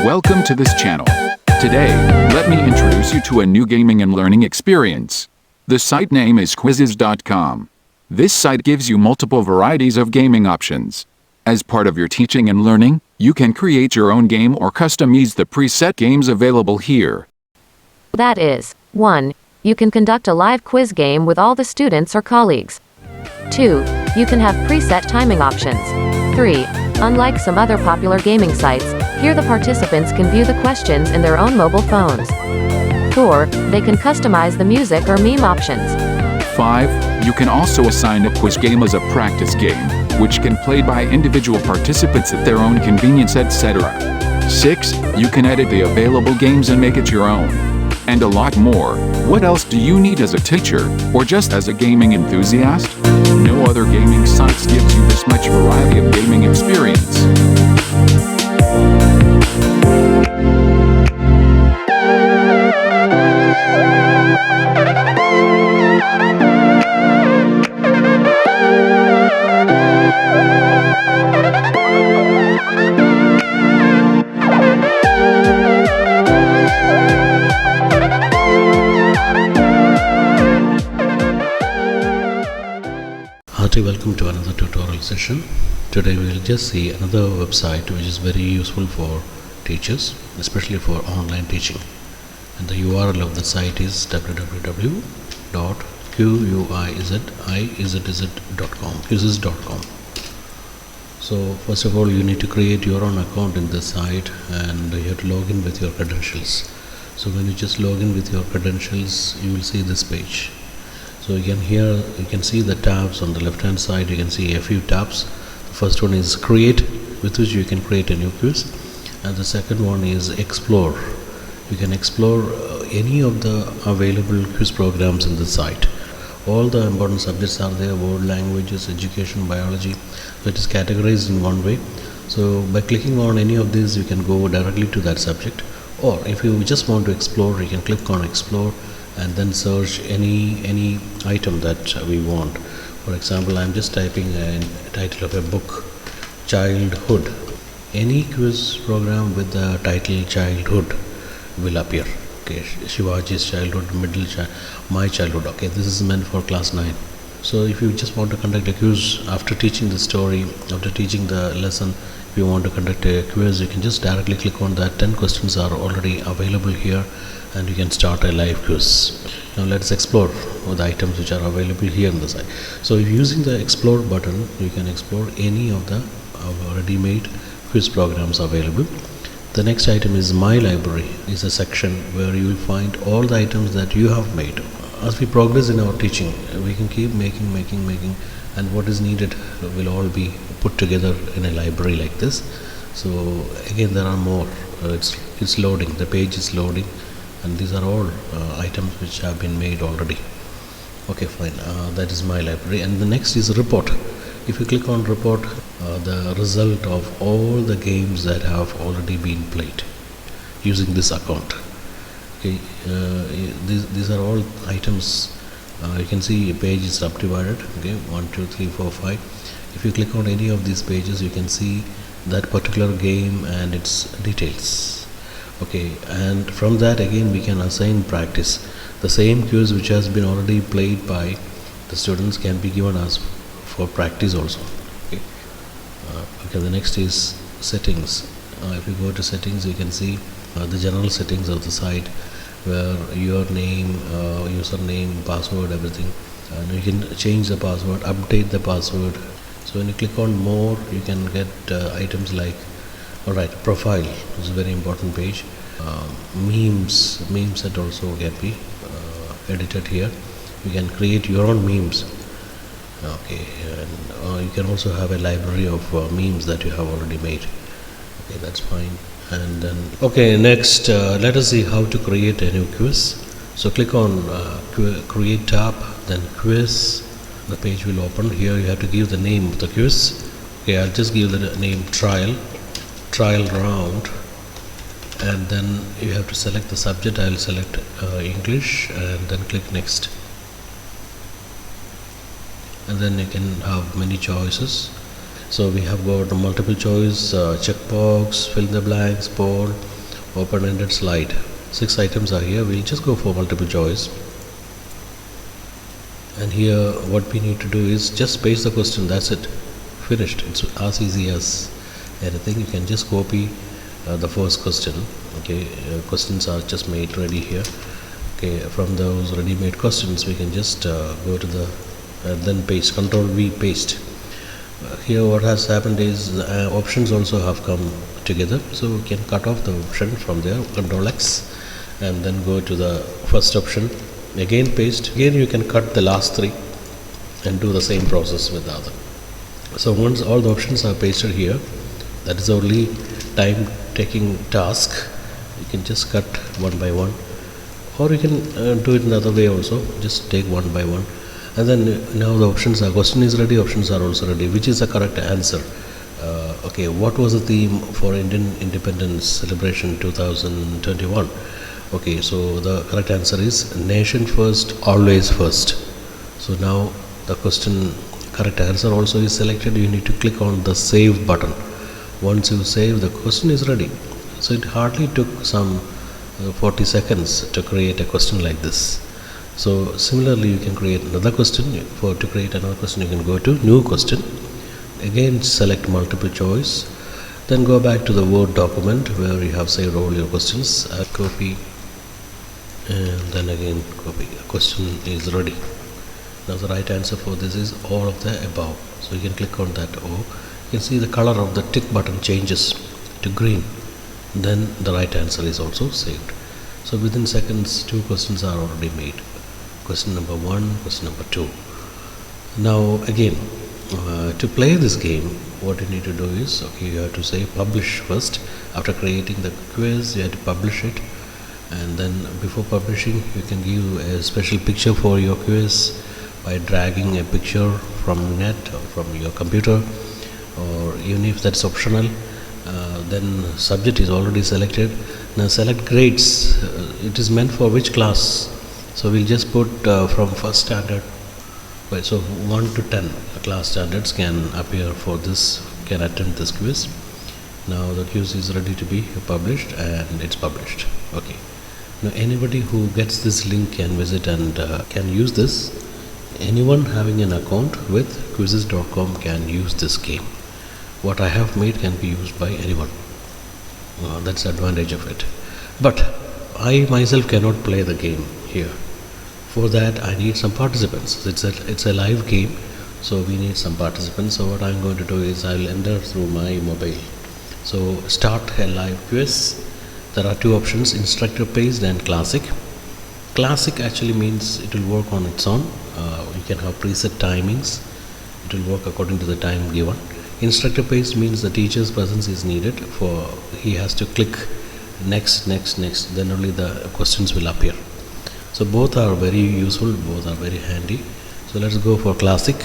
Welcome to this channel. Today, let me introduce you to a new gaming and learning experience. The site name is Quizizz.com. This site gives you multiple varieties of gaming options. As part of your teaching and learning, you can create your own game or customize the preset games available here. That is, 1. You can conduct a live quiz game with all the students or colleagues. 2. You can have preset timing options. 3. Unlike some other popular gaming sites, here the participants can view the questions in their own mobile phones. 4. They can customize the music or meme options. 5. You can also assign a quiz game as a practice game, which can be played by individual participants at their own convenience, etc. 6. You can edit the available games and make it your own. And a lot more. What else do you need as a teacher, or just as a gaming enthusiast? No other gaming sites gives you this much variety of gaming experience. Welcome to another tutorial session. Today we will just see another website which is very useful for teachers, especially for online teaching. And the URL of the site is www.quizizz.com. So first of all, you need to create your own account in this site, and you have to log in with your credentials. So when you just log in with your credentials, you will see this page. So again, here you can see the tabs on the left hand side. You can see a few tabs. The first one is create, with which you can create a new quiz, and the second one is explore. You can explore any of the available quiz programs in the site. All the important subjects are there: world languages, education, biology. So it is categorized in one way. So by clicking on any of these, you can go directly to that subject, or if you just want to explore, you can click on explore and then search any item that we want. For example, I'm just typing a title of a book, childhood. Any quiz program with the title childhood will appear. Okay, Shivaji's childhood, my childhood. Okay, this is meant for class 9. So if you just want to conduct a quiz after teaching the story, after teaching the lesson, if you want to conduct a quiz, you can just directly click on that. 10 questions are already available here, and you can start a live quiz. Now let's explore the items which are available here on the site. So if using the explore button, you can explore any of the ready-made quiz programs available. The next item is my library. Is a section where you will find all the items that you have made. As we progress in our teaching, we can keep making, and what is needed will all be put together in a library like this. So again, there are more. It's loading. The page is loading. And these are all items which have been made already. Okay, fine. That is my library. And the next is report. If you click on report, the result of all the games that have already been played using this account. Okay, these are all items. You can see a page is subdivided. Okay, 1, 2, 3, 4, 5. If you click on any of these pages, you can see that particular game and its details. Okay, and from that again we can assign practice. The same quiz which has been already played by the students can be given as for practice also. Okay, the next is settings. If you go to settings, you can see the general settings of the site, where your name, username, password, everything. And you can change the password, update the password. So when you click on more, you can get items like, alright, profile is a very important page. Memes that also can be edited here. You can create your own memes. Okay, and you can also have a library of memes that you have already made. Okay, that's fine. And then, okay, next let us see how to create a new quiz. So click on create tab, then quiz. The page will open. Here you have to give the name of the quiz. Okay, I'll just give the name trial round, and then you have to select the subject. I'll select English, and then click next, and then you can have many choices. So we have got a multiple choice, checkbox, fill in the blanks, poll, open-ended slide. 6 items are here. We'll just go for multiple choice. And here what we need to do is just paste the question. That's it. Finished. It's as easy as anything. You can just copy the first question. Okay, questions are just made ready here. Okay, from those ready-made questions we can just go to the then paste, Control V, paste. Here what has happened is options also have come together, so we can cut off the option from there, Control X, and then go to the first option, again paste. Again you can cut the last 3 and do the same process with the other. So once all the options are pasted here, that is the only time taking task. You can just cut one by one, or you can do it in the other way also, just take one by one. And then now the options are, question is ready, options are also ready. Which is the correct answer? Okay, what was the theme for Indian Independence Celebration 2021? Okay, so the correct answer is nation first, always first. So now the question correct answer also is selected. You need to click on the save button. Once you save, the question is ready. So it hardly took some 40 seconds to create a question like this. So similarly you can create another question. To create another question you can go to new question, again select multiple choice, then go back to the Word document where you have saved all your questions, copy, and then again copy. A question is ready. Now the right answer for this is all of the above. So you can click on that O. You can see the color of the tick button changes to green. Then the right answer is also saved. So within seconds 2 questions are already made. Question number 1, question number 2. Now again, to play this game, what you need to do is, okay, you have to say publish first. After creating the quiz, you have to publish it, and then before publishing you can give a special picture for your quiz by dragging a picture from net or from your computer, or even if that's optional. Then subject is already selected. Now select grades. It is meant for which class? So we'll just put from first standard. Right, so 1 to 10 class standards can appear for this, can attend this quiz. Now the quiz is ready to be published, and it's published. Okay. Now anybody who gets this link can visit and can use this. Anyone having an account with Quizizz.com can use this game. What I have made can be used by anyone. That's the advantage of it. But I myself cannot play the game here. For that I need some participants. It's a live game, so we need some participants. So what I'm going to do is I will enter through my mobile. So start a live quiz. There are 2 options, instructor paced and classic. Classic actually means it will work on its own. You can have preset timings. It will work according to the time given. Instructor paced means the teacher's presence is needed. For he has to click next, then only the questions will appear. So both are very useful, both are very handy. So let's go for classic.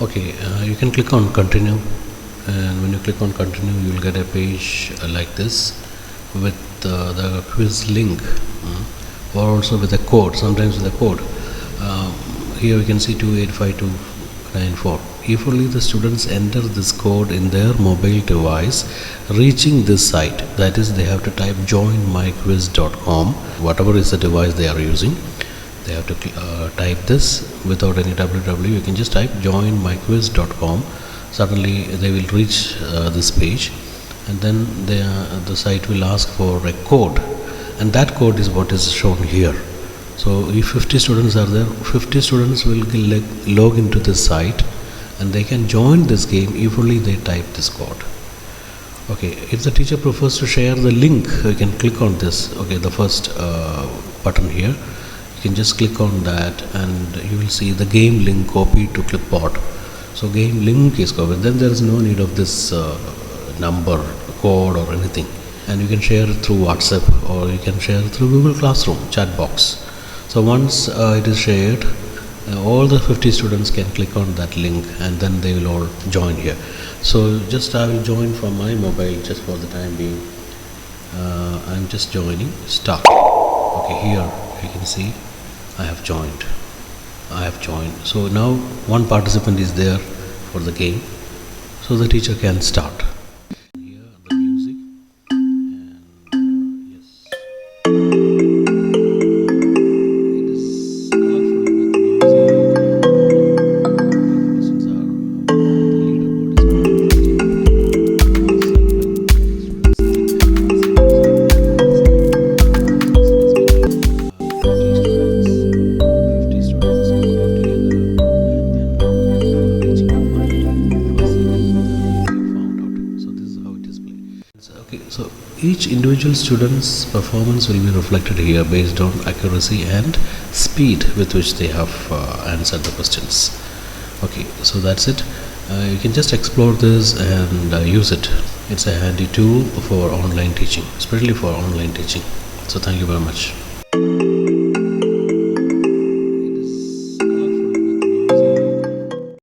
Okay, you can click on continue, and when you click on continue you will get a page like this with the quiz link, or also with a code, sometimes with a code. Here you can see 285294. If only the students enter this code in their mobile device reaching this site, that is, they have to type joinmyquiz.com, whatever is the device they are using, they have to type this without any www. You can just type joinmyquiz.com. Suddenly they will reach this page, and then the site will ask for a code, and that code is what is shown here. So if 50 students are there, 50 students will log into this site, and they can join this game if only they type this code. Okay, if the teacher prefers to share the link, you can click on this. Okay, the first button here, you can just click on that, and you will see the game link copied to clipboard. So game link is covered. Then there is no need of this number, code or anything, and you can share it through WhatsApp, or you can share it through Google Classroom chat box. So once it is shared, all the 50 students can click on that link, and then they will all join here. So just I will join from my mobile just for the time being. I'm just joining. Start. Okay, here you can see I have joined. So now one participant is there, for the game, so the teacher can start. Here the music, and yes, it is colorful with music. The questions are the leaderboard is going to be Okay, so each individual student's performance will be reflected here based on accuracy and speed with which they have answered the questions. Okay, so that's it. You can just explore this and use it. It's a handy tool for online teaching, especially for online teaching. So thank you very much.